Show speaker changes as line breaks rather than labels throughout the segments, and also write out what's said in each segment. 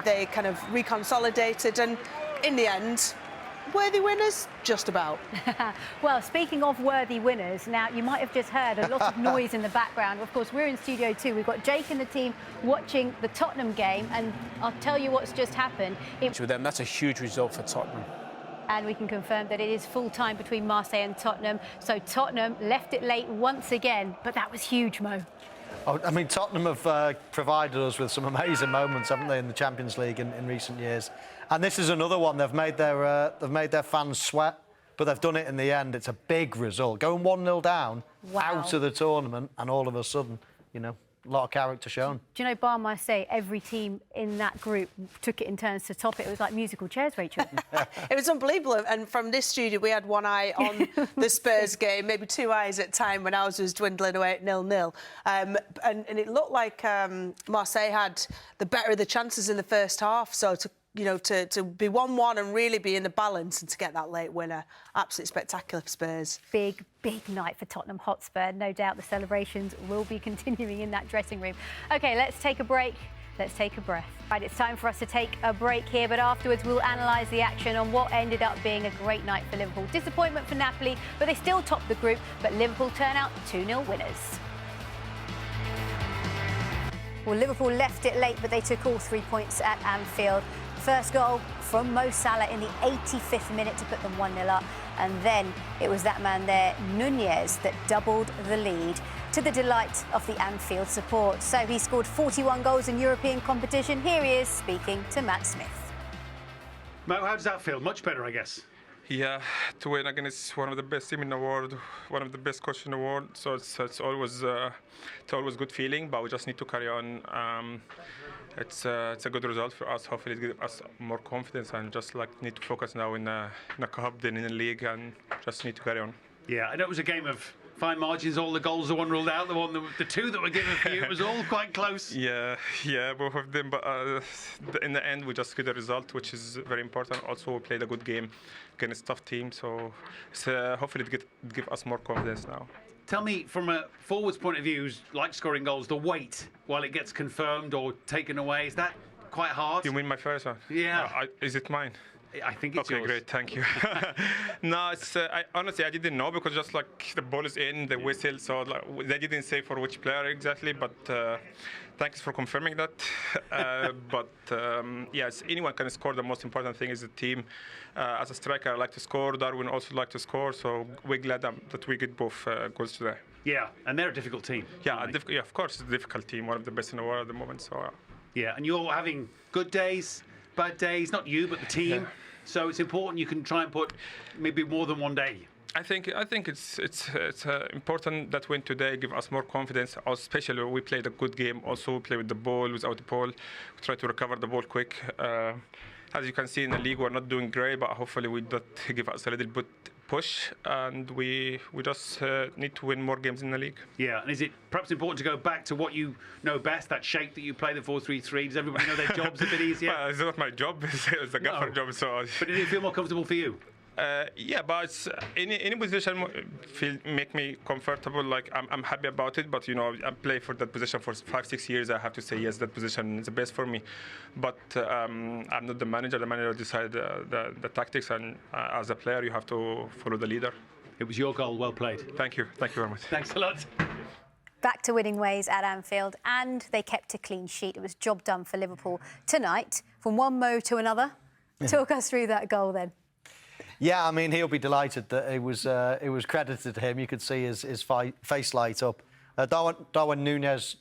They kind of reconsolidated, and in the end, worthy winners, just about.
Well, speaking of worthy winners, now you might have just heard a lot of noise in the background. Of course, we're in Studio 2. We've got Jake and the team watching the Tottenham game, and I'll tell you what's just happened.
With them, that's a huge result for Tottenham.
And we can confirm that it is full time between Marseille and Tottenham. So Tottenham left it late once again, but that was huge, Mo.
Oh, I mean, Tottenham have provided us with some amazing moments, haven't they, in the Champions League in recent years? And this is another one. They've made their fans sweat, but they've done it in the end. It's a big result. Going 1-0 down, out of the tournament, and all of a sudden, you know, a lot of character shown.
Do you know, bar Marseille, every team in that group took it in turns to top it. It was like musical chairs, Rachel.
It was unbelievable. And from this studio, we had one eye on the Spurs game, maybe two eyes at time when ours was dwindling away at 0-0. And it looked like Marseille had the better of the chances in the first half. So to be 1-1 and really be in the balance and to get that late winner, absolutely spectacular for Spurs.
Big night for Tottenham Hotspur. No doubt the celebrations will be continuing in that dressing room. OK, let's take a break. Let's take a breath. Right, it's time for us to take a break here, but afterwards we'll analyse the action on what ended up being a great night for Liverpool. Disappointment for Napoli, but they still top the group, but Liverpool turn out 2-0 winners. Well, Liverpool left it late, but they took all 3 points at Anfield. First goal from Mo Salah in the 85th minute to put them 1-0 up. And then it was that man there, Nunez, that doubled the lead to the delight of the Anfield support. So he scored 41 goals in European competition. Here he is speaking to Matt Smith.
Mo, how does that feel? Much better, I guess.
Yeah, to win against one of the best team in the world, one of the best coaches in the world. So it's always good feeling, but we just need to carry on. It's a good result for us. Hopefully it gives us more confidence and just need to focus now in the cup, then in the league, and just need to carry on.
Yeah, I know it was a game of fine margins. All the goals, the one ruled out, the two that were given for you, it was all quite close.
Yeah, both of them. But in the end, we just get the result, which is very important. Also, we played a good game against a tough team, so hopefully it give us more confidence now.
Tell me, from a forwards point of view, who's like scoring goals, the wait while it gets confirmed or taken away, is that quite hard?
You mean my first one?
Yeah.
Is it mine?
I think it's
okay,
yours.
Great, thank you. No, honestly, I didn't know because just the ball is in, the whistle, so they didn't say for which player exactly, but thanks for confirming that. Yes, anyone can score. The most important thing is the team. As a striker, I like to score. Darwin also like to score, so we're glad that we get both goals today.
Yeah, and they're a difficult team.
Yeah, of course, it's a difficult team, one of the best in the world at the moment. So.
Yeah, and you're having good days, bad days, not you, but the team. Yeah. So it's important you can try and put maybe more than one day.
I think it's important that win today give us more confidence, especially when we played a good game. Also, we play with the ball, without the ball. We try to recover the ball quick. As you can see in the league, we're not doing great, but hopefully we that give us a little bit push, and we just need to win more games in the league.
Yeah, and is it perhaps important to go back to what you know best, that shape that you play, the 4-3-3? Does everybody know their jobs a bit easier?
Well, it's not my job, it's a gaffer job. So.
But did it feel more comfortable for you?
Yeah, but it's, any position make me comfortable. Like I'm happy about it. But I play for that position for 5-6 years. I have to say yes, that position is the best for me. But I'm not the manager. The manager decides the tactics, and as a player, you have to follow the leader.
It was your goal. Well played.
Thank you very much.
Thanks a lot.
Back to winning ways at Anfield, and they kept a clean sheet. It was job done for Liverpool tonight. From one Mo to another. Talk us through that goal then.
Yeah, I mean, he'll be delighted that it was credited to him. You could see his face light up. Darwin Nunez,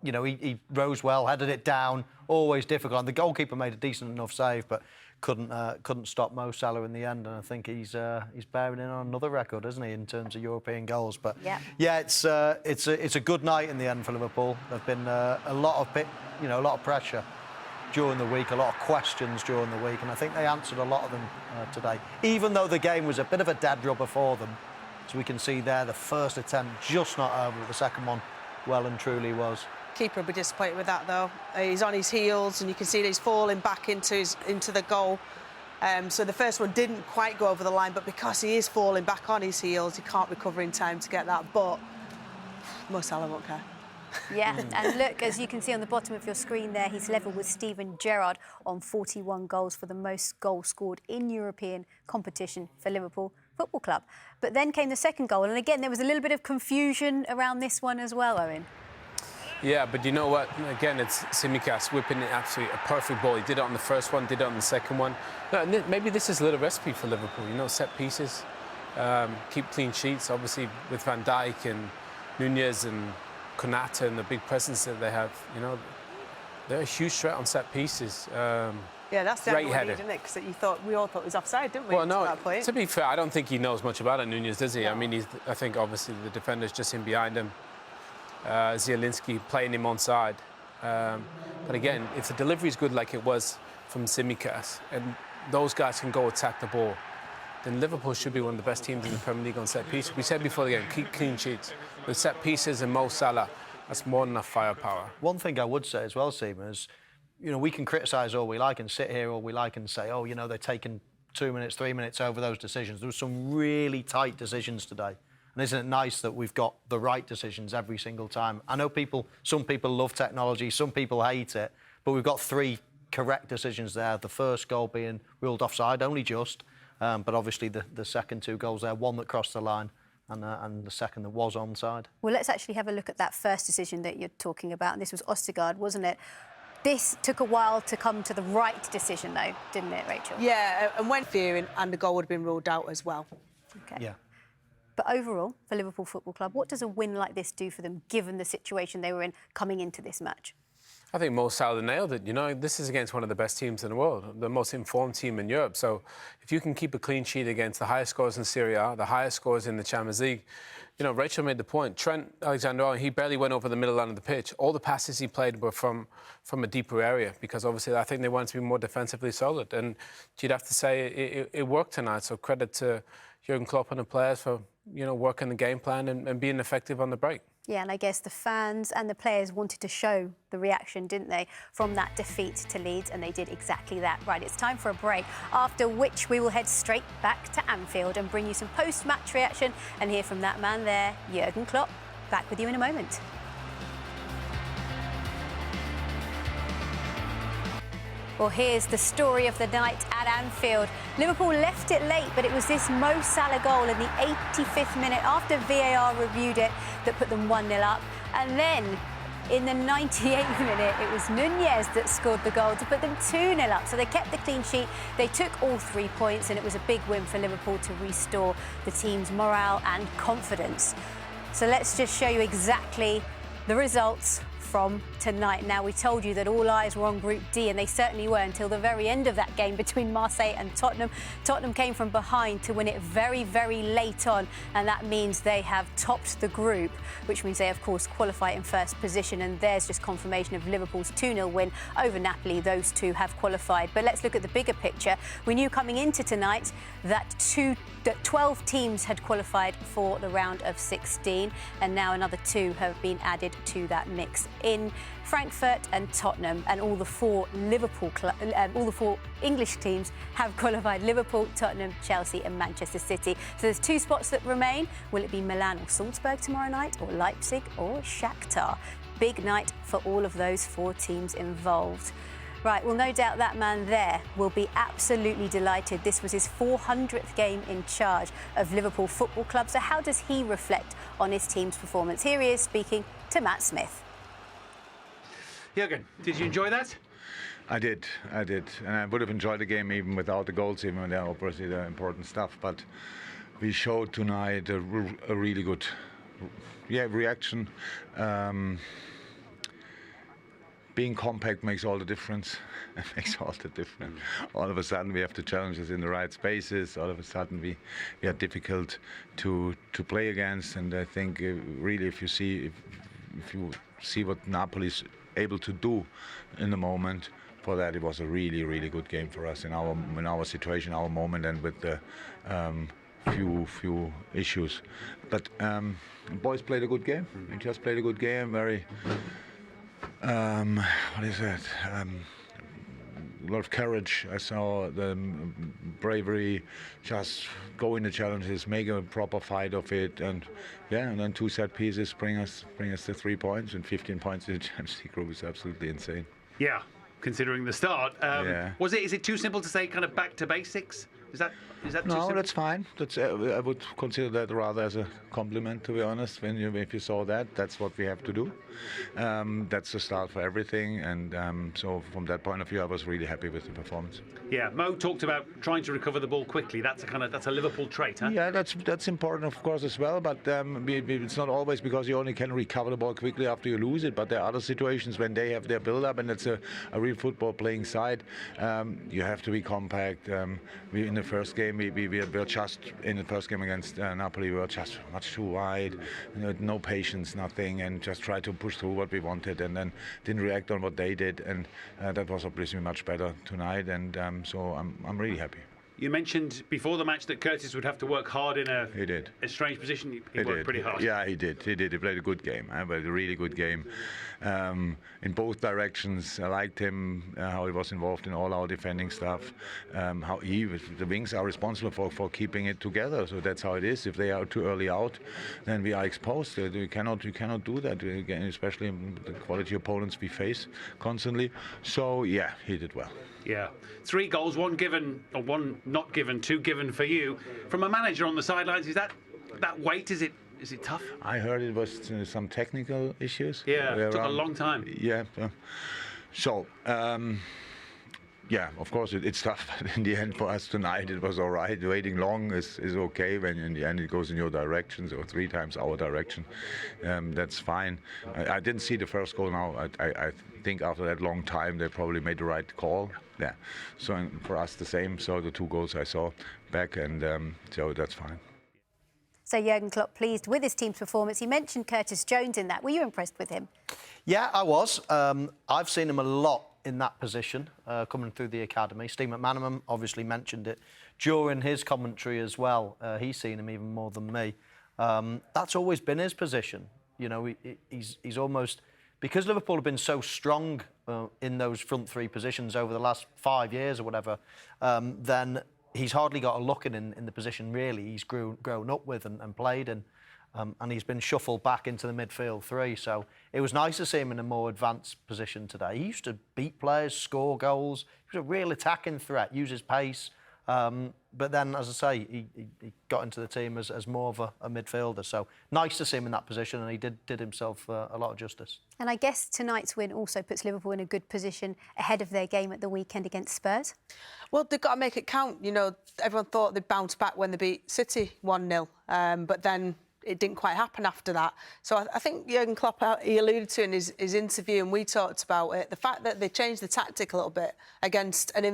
he rose well, headed it down, always difficult. And the goalkeeper made a decent enough save, but couldn't stop Mo Salah in the end. And I think he's bearing in on another record, isn't he, in terms of European goals? But yeah, it's a good night in the end for Liverpool. There've been a lot of pressure during the week, a lot of questions during the week, and I think they answered a lot of them today, even though the game was a bit of a dead rubber for them. So we can see there the first attempt just not over, but the second one well and truly was.
Keeper will be disappointed with that, though. He's on his heels, and you can see that he's falling back into the goal. So the first one didn't quite go over the line, but because he is falling back on his heels, he can't recover in time to get that. But Mo Salah won't care.
Yeah, and look, as you can see on the bottom of your screen there, he's level with Steven Gerrard on 41 goals for the most goals scored in European competition for Liverpool Football Club. But then came the second goal, and again, there was a little bit of confusion around this one as well, Owen.
Yeah, but you know what? Again, it's Tsimikas whipping it absolutely a perfect ball. He did it on the first one, did it on the second one. No, maybe this is a little recipe for Liverpool, you know, set pieces, keep clean sheets, obviously with Van Dijk and Nunez and Konata and the big presence that they have, you know, they're a huge threat on set pieces.
Yeah, that's the angle,
header.
isn't it? Because we all thought it was offside, didn't we?
Well, no,
to that point.
to be fair, I don't think he knows much about it, Nunez, does he?
No.
I mean, I think obviously the defender's just in behind him. Zielinski playing him onside. But again, if the delivery is good like it was from Tsimikas, and those guys can go attack the ball, then Liverpool should be one of the best teams in the Premier League on set pieces. We said before the game, keep clean sheets. With set pieces and Mo Salah, that's more than enough firepower.
One thing I would say as well, Seema, is, you know, we can criticise all we like and sit here all we like and say, oh, you know, they're taking 2 minutes, 3 minutes over those decisions. There were some really tight decisions today. And isn't it nice that we've got the right decisions every single time? I know some people love technology, some people hate it, but we've got 3 correct decisions there. The first goal being ruled offside, only just, but obviously the second 2 goals there, one that crossed the line and the second that was onside.
Well, let's actually have a look at that first decision that you're talking about, and this was Østigård, wasn't it? This took a while to come to the right decision, though, didn't it, Rachel?
Yeah, and when fearing, and the goal would have been ruled out as well.
Okay.
Yeah.
But overall, for Liverpool Football Club, what does a win like this do for them, given the situation they were in coming into this match?
I think Mo Salah nailed it. You know, this is against one of the best teams in the world, the most informed team in Europe. So if you can keep a clean sheet against the highest scores in Serie A, the highest scores in the Champions League, you know, Rachel made the point. Trent Alexander-Arnold, he barely went over the middle line of the pitch. All the passes he played were from a deeper area because obviously I think they wanted to be more defensively solid. And you'd have to say it worked tonight. So credit to Jurgen Klopp and the players for, you know, working the game plan and being effective on the break.
Yeah, and I guess the fans and the players wanted to show the reaction, didn't they, from that defeat to Leeds, and they did exactly that. Right, it's time for a break, after which we will head straight back to Anfield and bring you some post-match reaction and hear from that man there, Jurgen Klopp. Back with you in a moment. Well, here's the story of the night at Anfield. Liverpool left it late, but it was this Mo Salah goal in the 85th minute after VAR reviewed it that put them 1-0 up. And then in the 98th minute, it was Nunez that scored the goal to put them 2-0 up. So they kept the clean sheet, they took all 3 points, and it was a big win for Liverpool to restore the team's morale and confidence. So let's just show you exactly the results from tonight. Now, we told you that all eyes were on Group D, and they certainly were until the very end of that game between Marseille and Tottenham. Tottenham came from behind to win it very, very late on, and that means they have topped the group, which means they, of course, qualify in first position, and there's just confirmation of Liverpool's 2-0 win over Napoli. Those 2 have qualified. But let's look at the bigger picture. We knew coming into tonight that 12 teams had qualified for the round of 16, and now another 2 have been added to that mix in Frankfurt and Tottenham, and all the 4 English teams have qualified: Liverpool, Tottenham, Chelsea and Manchester City. So there's 2 spots that remain. Will it be Milan or Salzburg tomorrow night, or Leipzig or Shakhtar? Big night for all of those 4 teams involved. Right, well, no doubt that man there will be absolutely delighted. This was his 400th game in charge of Liverpool Football Club. So how does he reflect on his team's performance? Here he is speaking to Matt Smith.
Jürgen, did you enjoy that?
I did, and I would have enjoyed the game even without the goals, even though obviously the important stuff. But we showed tonight a really good, reaction. Being compact makes all the difference. It makes all the difference. All of a sudden we have the challenges in the right spaces. All of a sudden we are difficult to play against. And I think really if you see what Napoli is able to do in the moment, for that it was a really, really good game for us in our situation, our moment, and with the few issues. But boys played a good game. We just played a good game. Very what is that? lot of courage. I saw the bravery, just go in the challenges, make a proper fight of it, and then 2 set pieces bring us to 3 points, and 15 points in the Champions League group is absolutely insane.
Yeah, considering the start.
Yeah.
Is it too simple to say kind of back to basics? Is that too
No,
simple?
that's fine. I would consider that rather as a compliment, to be honest. If you saw that, that's what we have to do. That's the start for everything, and so from that point of view, I was really happy with the performance.
Yeah, Mo talked about trying to recover the ball quickly. That's a Liverpool trait, huh?
Yeah, that's important, of course, as well. But it's not always because you only can recover the ball quickly after you lose it. But there are other situations when they have their build-up, and it's a real football-playing side. You have to be compact. In the first game, we were just in the first game against Napoli. We were just much too wide. No patience, nothing, and just tried to push through what we wanted, and then didn't react on what they did. And that was obviously much better tonight. And so I'm really happy.
You mentioned before the match that Curtis would have to work hard in a strange position. He worked pretty hard.
Yeah, he did. He played a good game. Played a really good game in both directions. I liked him, how he was involved in all our defending stuff, how the wings are responsible for keeping it together. So that's how it is. If they are too early out, then we are exposed. We cannot do that, especially the quality opponents we face constantly. So yeah, he did well.
Yeah, 3 goals, 1 given, or 1 not given, 2 given for you. From a manager on the sidelines, is that weight? Is it tough?
I heard it was some technical issues.
Yeah, it took a long time.
Yeah. So. Yeah, of course it's tough, but in the end for us tonight it was all right. Waiting long is okay when in the end it goes in your direction, so 3 times our direction. That's fine. I didn't see the first goal now. I think after that long time they probably made the right call. Yeah. So for us the same. So the 2 goals I saw back, and so that's fine.
So Jurgen Klopp pleased with his team's performance. He mentioned Curtis Jones in that. Were you impressed with him?
Yeah, I was. I've seen him a lot in that position, coming through the academy. Steve McManaman obviously mentioned it during his commentary as well. He's seen him even more than me. That's always been his position. You know, he's almost, because Liverpool have been so strong in those front 3 positions over the last 5 years or whatever, then he's hardly got a look in the position really he's grown up with and played in. And he's been shuffled back into the midfield 3. So it was nice to see him in a more advanced position today. He used to beat players, score goals. He was a real attacking threat, use his pace. But then, as I say, he got into the team as more of a midfielder. So nice to see him in that position, and he did himself a lot of justice.
And I guess tonight's win also puts Liverpool in a good position ahead of their game at the weekend against Spurs.
Well, they've got to make it count. You know, everyone thought they'd bounce back when they beat City 1-0, but then it didn't quite happen after that. So I think Jurgen Klopp, he alluded to in his interview, and we talked about it, the fact that they changed the tactic a little bit against an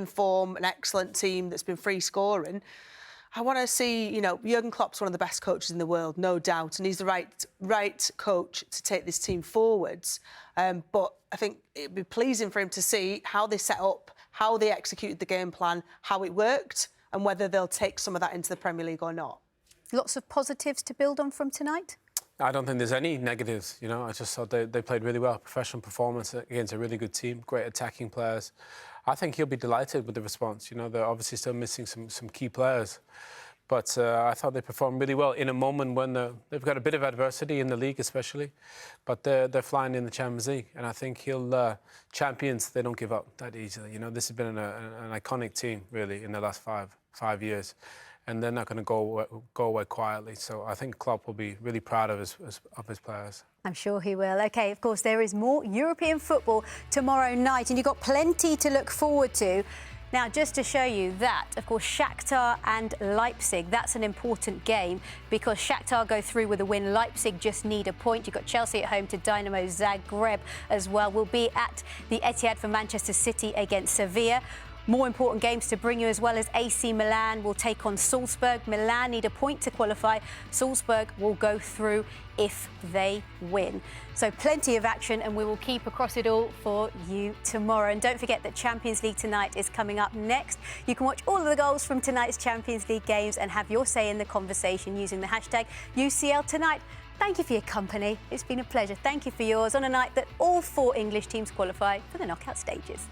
excellent team that's been free scoring. I want to see, you know, Jurgen Klopp's one of the best coaches in the world, no doubt, and he's the right coach to take this team forwards. But I think it'd be pleasing for him to see how they set up, how they executed the game plan, how it worked, and whether they'll take some of that into the Premier League or not.
Lots of positives to build on from tonight?
I don't think there's any negatives, you know. I just thought they played really well. Professional performance against a really good team, great attacking players. I think he'll be delighted with the response. You know, they're obviously still missing some key players. But I thought they performed really well in a moment when they've got a bit of adversity in the league especially. But they're flying in the Champions League. And I think champions, they don't give up that easily. You know, this has been an iconic team, really, in the last five years. And they're not going to go away quietly. So I think Klopp will be really proud of his players. I'm sure he will. OK, of course, there is more European football tomorrow night, and you've got plenty to look forward to. Now, just to show you that, of course, Shakhtar and Leipzig, that's an important game because Shakhtar go through with a win. Leipzig just need a point. You've got Chelsea at home to Dynamo Zagreb as well. We'll be at the Etihad for Manchester City against Sevilla. More important games to bring you as well as AC Milan will take on Salzburg. Milan need a point to qualify. Salzburg will go through if they win. So plenty of action, and we will keep across it all for you tomorrow. And don't forget that Champions League tonight is coming up next. You can watch all of the goals from tonight's Champions League games and have your say in the conversation using the hashtag UCL Tonight. Thank you for your company. It's been a pleasure. Thank you for yours on a night that all 4 English teams qualify for the knockout stages.